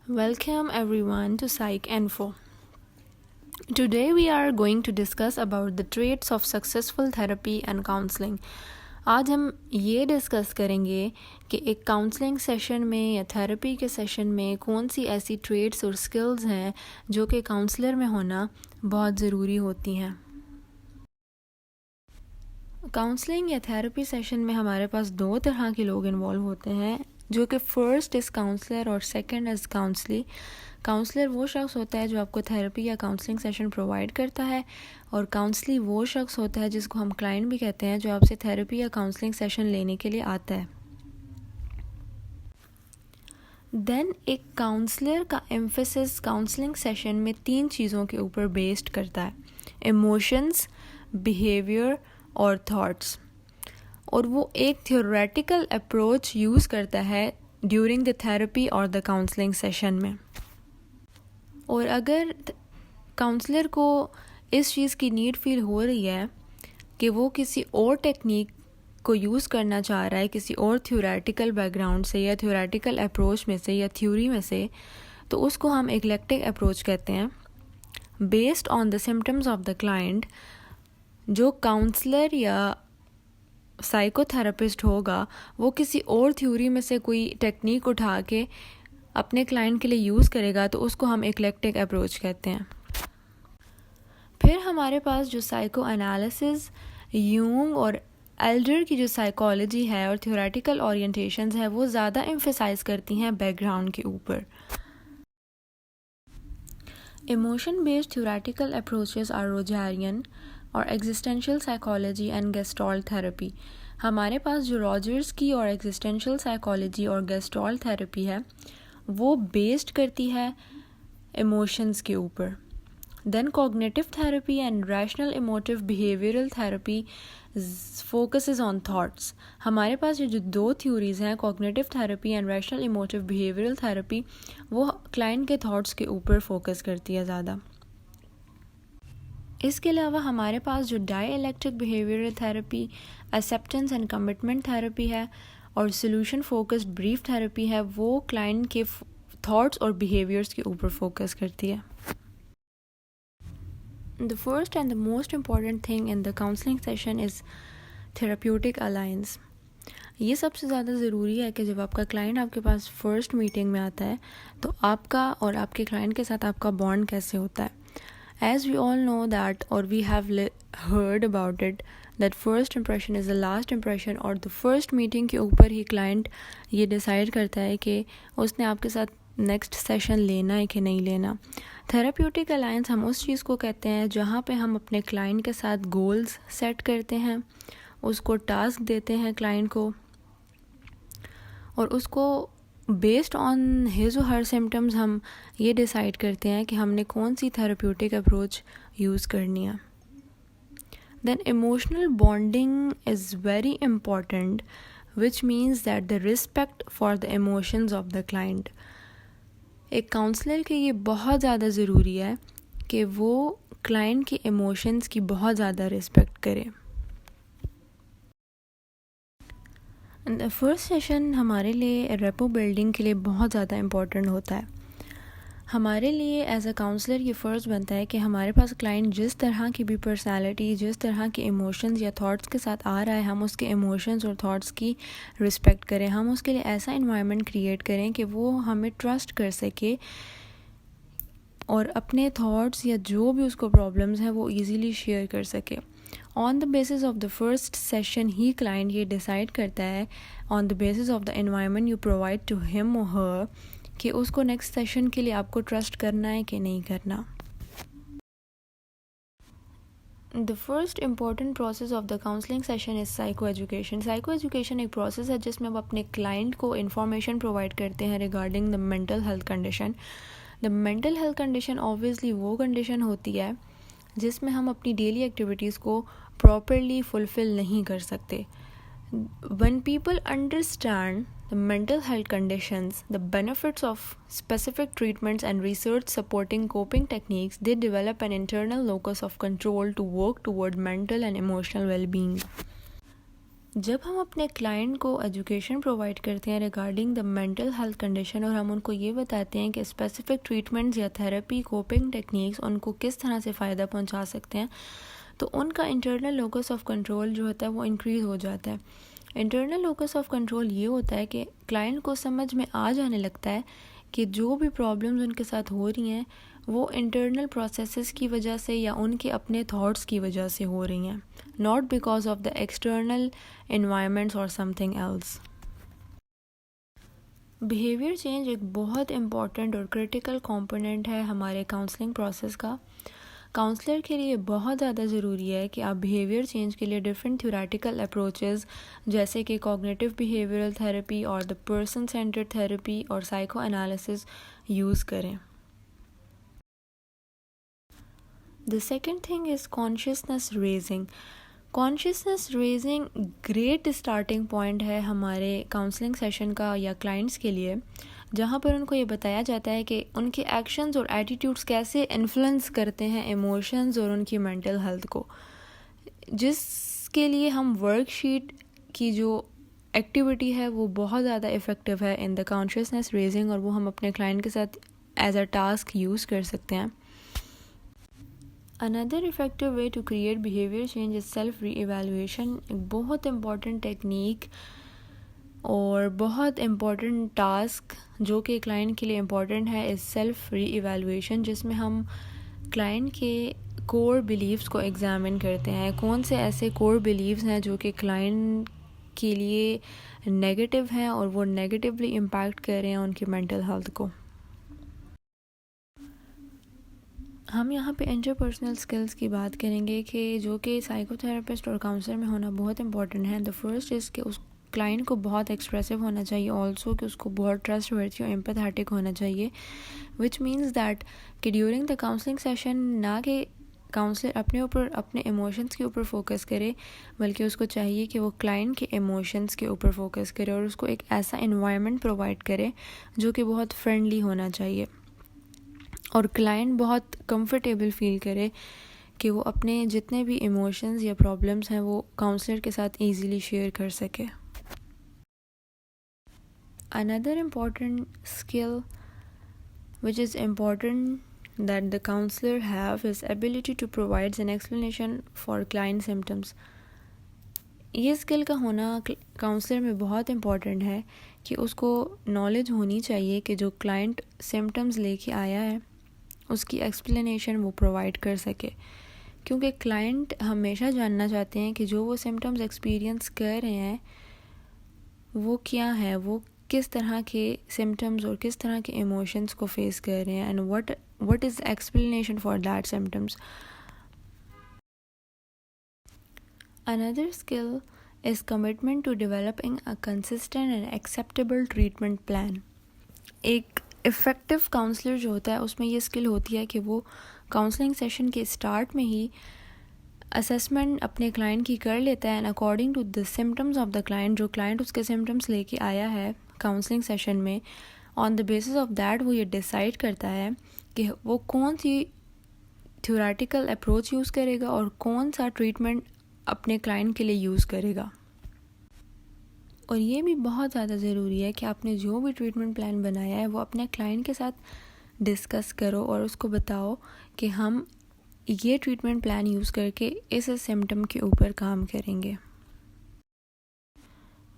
Welcome everyone to Psych Info. Today we are going to discuss about the traits of successful therapy and counseling. आज हम ये discuss करेंगे कि एक counselling session में या थेरेपी के सेशन में कौन सी ऐसी ट्रेट्स और स्किल्स हैं जो कि काउंसलर में होना बहुत ज़रूरी होती हैं. काउंसलिंग या थेरेपी सेशन में हमारे पास दो तरह के लोग इन्वॉल्व होते हैं, जो कि फ़र्स्ट इज़ काउंसलर और सेकंड इज़ काउंसली. काउंसलर वो शख्स होता है जो आपको थेरेपी या काउंसलिंग सेशन प्रोवाइड करता है, और काउंसली वो शख्स होता है जिसको हम क्लाइंट भी कहते हैं, जो आपसे थेरेपी या काउंसलिंग सेशन लेने के लिए आता है. देन एक काउंसलर का एम्फेसिस काउंसलिंग सेशन में 3 चीज़ों के ऊपर बेस्ड करता है: इमोशंस, बिहेवियर और थॉट्स. और वो एक थ्योरेटिकल अप्रोच यूज़ करता है ड्यूरिंग द थेरेपी और द काउंसलिंग सेशन में. और अगर काउंसलर को इस चीज़ की नीड फील हो रही है कि वो किसी और टेक्निक को यूज़ करना चाह रहा है, किसी और थ्योरेटिकल बैकग्राउंड से या थ्योरेटिकल अप्रोच में से या थ्योरी में से, तो उसको हम इक्लेक्टिक अप्रोच कहते हैं. Based on the symptoms of the client, जो काउंसलर या साइकोथेरेपिस्ट होगा वो किसी और थ्योरी में से कोई टेक्निक उठा के अपने क्लाइंट के लिए यूज़ करेगा, तो उसको हम इक्लेक्टिक अप्रोच कहते हैं. फिर हमारे पास जो साइको एनालिसिस, यूंग और एल्डर की जो साइकोलॉजी है और थ्योरेटिकल ओरिएंटेशंस है, वो ज़्यादा एम्फेसाइज करती हैं बैकग्राउंड के ऊपर. Emotion based theoretical approaches are Rogerian और existential psychology and gestalt therapy. हमारे पास जो रॉजर्स की और एग्जिस्टेंशियल साइकोलॉजी और गेस्टॉल्ट थेरेपी है, वो बेस्ड करती है इमोशंस के ऊपर. Then cognitive therapy and rational emotive behavioural therapy focuses on thoughts. हमारे पास ये जो दो थ्योरीज हैं, cognitive therapy and rational emotive behavioural therapy, वो क्लाइंट के थॉट्स के ऊपर फोकस करती है ज़्यादा. इसके अलावा हमारे पास जो dialectic behavioural therapy, acceptance and commitment therapy है और सोल्यूशन फोकस्ड ब्रीफ थेरेपी है, वो क्लाइंट के थॉट्स और बिहेवियर्स के ऊपर फोकस करती है. The first and the most important thing in the counseling session is therapeutic alliance. ये सबसे ज़्यादा ज़रूरी है कि जब आपका क्लाइंट आपके पास फर्स्ट मीटिंग में आता है, तो आपका और आपके क्लाइंट के साथ आपका बॉन्ड कैसे होता है. As we all know that, or we have heard about it, that first impression is the last impression, और the first meeting के ऊपर ही क्लाइंट ये डिसाइड करता है कि उसने आपके साथ नेक्स्ट सेशन लेना है कि नहीं लेना. थेरेप्यूटिक अलायंस हम उस चीज़ को कहते हैं जहाँ पे हम अपने क्लाइंट के साथ गोल्स सेट करते हैं, उसको टास्क देते हैं क्लाइंट को, और उसको बेस्ड ऑन हिज और हर सिम्टम्स हम ये डिसाइड करते हैं कि हमने कौन सी थेरेप्यूटिक अप्रोच यूज़ करनी है. Then emotional bonding is very important, which means that the respect for the emotions of the client. एक काउंसलर के ये बहुत ज़्यादा ज़रूरी है कि वो क्लाइंट के इमोशंस की बहुत ज़्यादा रिस्पेक्ट करे. फर्स्ट सेशन हमारे लिए रेपो बिल्डिंग के लिए बहुत ज़्यादा इम्पॉर्टेंट होता है. हमारे लिए एज अ काउंसलर ये फ़र्ज़ बनता है कि हमारे पास क्लाइंट जिस तरह की भी पर्सनालिटी, जिस तरह के इमोशंस या थॉट्स के साथ आ रहा है, हम उसके इमोशंस और थॉट्स की रिस्पेक्ट करें. हम उसके लिए ऐसा इन्वायरमेंट क्रिएट करें कि वो हमें ट्रस्ट कर सके और अपने थॉट्स या जो भी उसको प्रॉब्लम्स हैं वो इजीली शेयर कर सके. On the basis of the first session ही क्लाइंट ये डिसाइड करता है, on the basis of the environment you provide to him और हर, कि उसको नेक्स्ट सेशन के लिए आपको ट्रस्ट करना है कि नहीं करना. The first important process of the counselling session is psycho education. Psycho education एक प्रोसेस है जिसमें हम अपने क्लाइंट को इन्फॉर्मेशन प्रोवाइड करते हैं regarding the mental health condition. The mental health condition obviously वो कंडीशन होती है जिसमें हम अपनी डेली एक्टिविटीज़ को प्रॉपरली फुलफ़िल नहीं कर सकते. When people understand the mental health conditions, the benefits of specific treatments and research supporting coping techniques, they develop an internal locus of control to work toward mental and emotional well-being. जब हम अपने client को education provide करते हैं regarding the mental health condition और हम उनको ये बताते हैं कि स्पेसिफिक ट्रीटमेंट्स या थेरेपी कोपिंग टेक्निक्स उनको किस तरह से फ़ायदा पहुंचा सकते हैं, तो उनका इंटरनल लोकस ऑफ कंट्रोल जो होता है वो इंक्रीज़ हो जाता है। इंटरनल लोकस ऑफ कंट्रोल ये होता है कि क्लाइंट को समझ में आ जाने लगता है कि जो भी प्रॉब्लम्स उनके साथ हो रही हैं वो इंटरनल प्रोसेसेस की वजह से या उनके अपने थॉट्स की वजह से हो रही हैं, not because of the external environments or something else. Behaviour change एक बहुत इम्पॉर्टेंट और क्रिटिकल कंपोनेंट है हमारे काउंसलिंग प्रोसेस का। काउंसलर के लिए बहुत ज़्यादा ज़रूरी है कि आप बिहेवियर चेंज के लिए डिफरेंट थ्योरेटिकल अप्रोचेस जैसे कि कॉग्निटिव बिहेवियरल थेरेपी और द पर्सन सेंटर्ड थेरेपी और साइको एनालिसिस यूज़ करें। The second thing is consciousness raising. Consciousness raising great starting point है हमारे काउंसलिंग सेशन का या क्लाइंट्स के लिए, जहाँ पर उनको ये बताया जाता है कि उनके एक्शंस और एटीट्यूड्स कैसे इन्फ्लुएंस करते हैं इमोशंस और उनकी मेंटल हेल्थ को, जिसके लिए हम वर्कशीट की जो एक्टिविटी है वो बहुत ज़्यादा इफ़ेक्टिव है इन द कॉन्शियसनेस रेजिंग और वो हम अपने क्लाइंट के साथ एज अ टास्क यूज़ कर सकते हैं। Another effective way to create behaviour change is self reevaluation. एक बहुत इम्पॉर्टेंट टेक्निक और बहुत इम्पॉर्टेंट टास्क जो कि क्लाइंट के लिए इम्पॉर्टेंट है इज़ सेल्फ री एवेलुएशन, जिसमें हम क्लाइंट के कोर बिलीव्स को एग्ज़ामिन करते हैं। कौन से ऐसे कोर बिलीव्स हैं जो कि क्लाइंट के लिए नेगेटिव हैं और वो नेगेटिवली इम्पैक्ट कर रहे हैं उनकी मेंटल हेल्थ को। हम यहाँ पे इंटरपर्सनल स्किल्स की बात करेंगे कि जो कि साइकोथेरेपिस्ट और काउंसलर में होना बहुत इंपॉर्टेंट है। द फर्स्ट इज़ कि उस क्लाइंट को बहुत एक्सप्रेसिव होना चाहिए, ऑल्सो कि उसको बहुत ट्रस्टवर्थी और एम्पैथेटिक होना चाहिए, विच मीन्स दैट कि ड्यूरिंग द काउंसलिंग सेशन ना कि काउंसलर अपने ऊपर अपने इमोशंस के ऊपर फोकस करे, बल्कि उसको चाहिए कि वो क्लाइंट के इमोशंस के ऊपर फोकस करे और उसको एक ऐसा इन्वायरमेंट प्रोवाइड करे जो कि बहुत फ्रेंडली होना चाहिए और क्लाइंट बहुत कंफर्टेबल फील करे कि वो अपने जितने भी इमोशंस या प्रॉब्लम्स हैं वो काउंसलर के साथ इजीली शेयर कर सके। Another important skill which is important that the counselor have is ability to provide an explanation for client symptoms. ये स्किल का होना काउंसलर में बहुत इम्पॉर्टेंट है कि उसको नॉलेज होनी चाहिए कि जो क्लाइंट सिम्टम्स लेके आया है उसकी एक्सप्लेनेशन वो प्रोवाइड कर सके, क्योंकि क्लाइंट हमेशा जानना चाहते हैं कि जो वो सिम्टम्स एक्सपीरियंस कर रहे हैं वो क्या है, वो किस तरह के सिम्टम्स और किस तरह के इमोशंस को फेस कर रहे हैं and what is explanation for that symptoms. Another skill is commitment to developing a consistent and acceptable treatment plan. एक इफ़ेक्टिव काउंसलर जो होता है उसमें ये स्किल होती है कि वो काउंसलिंग सेशन के स्टार्ट में ही असेसमेंट अपने क्लाइंट की कर लेता है and according to the symptoms of the client, जो क्लाइंट उसके सिम्टम्स लेके आया है काउंसलिंग सेशन में, on the basis of that वो ये डिसाइड करता है कि वो कौन सी थ्योरेटिकल अप्रोच यूज़ करेगा और कौन सा ट्रीटमेंट अपने क्लाइंट के लिए यूज़ करेगा। और ये भी बहुत ज़्यादा ज़रूरी है कि आपने जो भी ट्रीटमेंट प्लान बनाया है वो अपने क्लाइंट के साथ डिस्कस करो और उसको बताओ कि हम ये ट्रीटमेंट प्लान यूज़ करके इस सिम्टम के ऊपर काम करेंगे।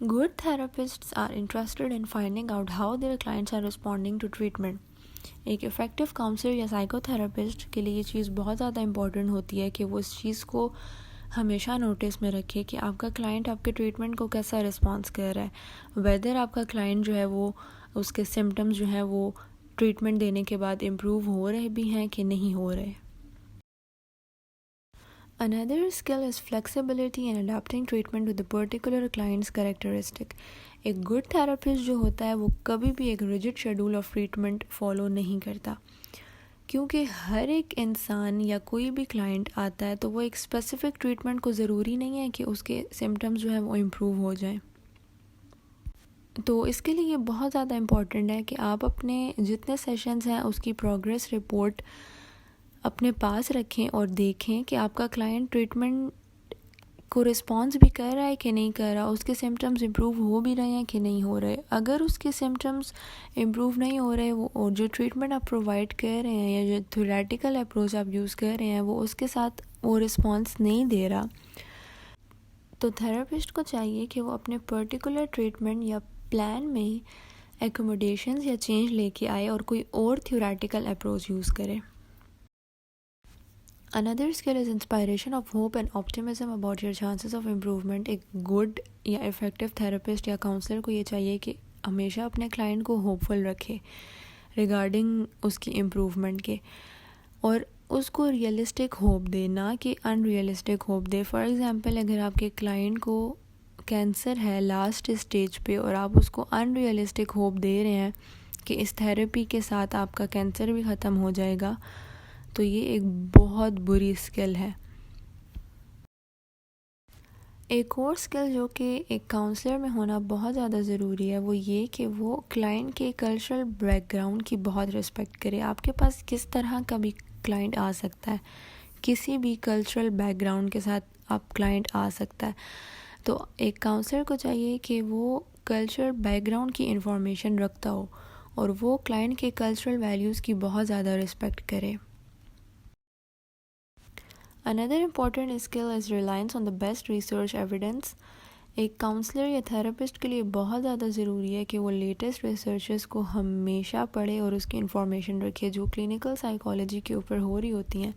Good therapists are interested in finding out how their clients are responding to treatment. एक इफ़ेक्टिव काउंसलर या साइकोथेरेपिस्ट के लिए ये चीज़ बहुत ज़्यादा इम्पॉर्टेंट होती है कि वो इस चीज़ को हमेशा नोटिस में रखे कि आपका क्लाइंट आपके ट्रीटमेंट को कैसा रिस्पॉन्स कर रहा है, वेदर आपका क्लाइंट जो है वो उसके सिम्टम्स जो हैं वो ट्रीटमेंट देने के बाद इम्प्रूव हो रहे भी हैं कि नहीं हो रहे। Another skill is flexibility in adapting treatment to the particular client's characteristic. एक गुड थेरेपिस्ट जो होता है वो कभी भी एक rigid schedule of treatment follow नहीं करता, क्योंकि हर एक इंसान या कोई भी क्लाइंट आता है तो वो एक स्पेसिफिक ट्रीटमेंट को ज़रूरी नहीं है कि उसके सिम्टम्स जो है वो इम्प्रूव हो जाएं। तो इसके लिए ये बहुत ज़्यादा इम्पॉर्टेंट है कि आप अपने जितने सेशंस हैं उसकी प्रोग्रेस रिपोर्ट अपने पास रखें और देखें कि आपका क्लाइंट ट्रीटमेंट को रिस्पॉन्स भी कर रहा है कि नहीं कर रहा, उसके सिम्टम्स इम्प्रूव हो भी रहे हैं कि नहीं हो रहे। अगर उसके सिम्टम्स इम्प्रूव नहीं हो रहे, वो और जो ट्रीटमेंट आप प्रोवाइड कर रहे हैं या जो थ्योरेटिकल अप्रोच आप यूज़ कर रहे हैं वो उसके साथ वो रिस्पॉन्स नहीं दे रहा, तो थेरेपिस्ट को चाहिए कि वो अपने पर्टिकुलर ट्रीटमेंट या प्लान में एकोमोडेशंस या चेंज लेके आए और कोई और थ्योरेटिकल अप्रोच यूज़ करे। Another skill is inspiration of hope and optimism about your chances of improvement. एक गुड या इफ़ेक्टिव थेरेपिस्ट या काउंसलर को ये चाहिए कि हमेशा अपने क्लाइंट को होपफुल रखे रिगार्डिंग उसकी इम्प्रूवमेंट के, और उसको रियलिस्टिक होप दे, ना कि unrealistic hope they. For example, अगर आपके क्लाइंट को कैंसर है लास्ट स्टेज पे और आप उसको अनरियलिस्टिक होप दे रहे हैं कि इस थेरेपी के साथ आपका कैंसर भी ख़त्म हो जाएगा, तो ये एक बहुत बुरी स्किल है। एक और स्किल जो कि एक काउंसलर में होना बहुत ज़्यादा ज़रूरी है वो ये कि वो क्लाइंट के कल्चरल बैकग्राउंड की बहुत रिस्पेक्ट करे। आपके पास किस तरह का भी क्लाइंट आ सकता है, किसी भी कल्चरल बैकग्राउंड के साथ आप क्लाइंट आ सकता है, तो एक काउंसलर को चाहिए कि वो कल्चरल बैकग्राउंड की इंफॉर्मेशन रखता हो और वो क्लाइंट के कल्चरल वैल्यूज़ की बहुत ज़्यादा रिस्पेक्ट करे। Another important skill is reliance on the best research evidence. एक काउंसलर या थेरेपिस्ट के लिए बहुत ज़्यादा ज़रूरी है कि वो लेटेस्ट रिसर्चेस को हमेशा पढ़े और उसकी इन्फॉर्मेशन रखे जो क्लिनिकल साइकोलॉजी के ऊपर हो रही होती हैं।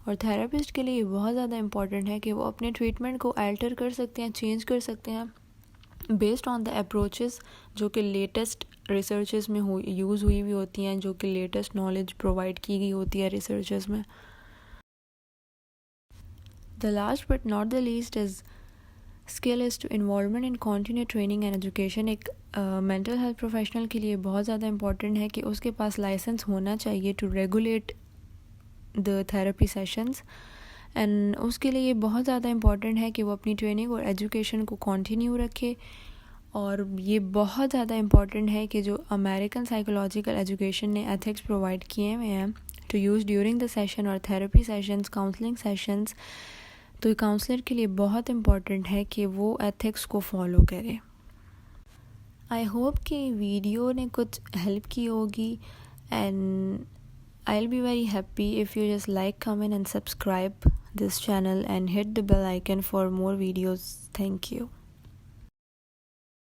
और थेरेपिस्ट के लिए बहुत ज़्यादा इम्पॉर्टेंट है कि वो अपने ट्रीटमेंट को अल्टर कर सकते हैं, चेंज कर सकते हैं बेस्ड ऑन द अप्रोचेस जो कि लेटेस्ट रिसर्चेस में यूज़ हुई हुई होती हैं, जो कि लेटेस्ट नॉलेज प्रोवाइड की गई होती है रिसर्चेस में। The last but not the least is skill is to involvement in continued training and education. एक mental health professional के लिए बहुत ज़्यादा important है कि उसके पास लाइसेंस होना चाहिए to regulate the therapy sessions, and उसके लिए बहुत ज़्यादा important है कि वो अपनी ट्रेनिंग और एजुकेशन को कंटिन्यू रखे। और ये बहुत ज़्यादा important है कि जो अमेरिकन साइकोलॉजिकल एजुकेशन ने एथिक्स प्रोवाइड किए हुए हैं to use during the session और थेरेपी सेशंस, काउंसलिंग सेशंस, तो काउंसलर के लिए बहुत इम्पॉर्टेंट है कि वो एथिक्स को फॉलो करे। आई होप कि वीडियो ने कुछ हेल्प की होगी, and I will be very happy if you just like, comment and subscribe this channel and hit the bell icon for more videos. Thank you.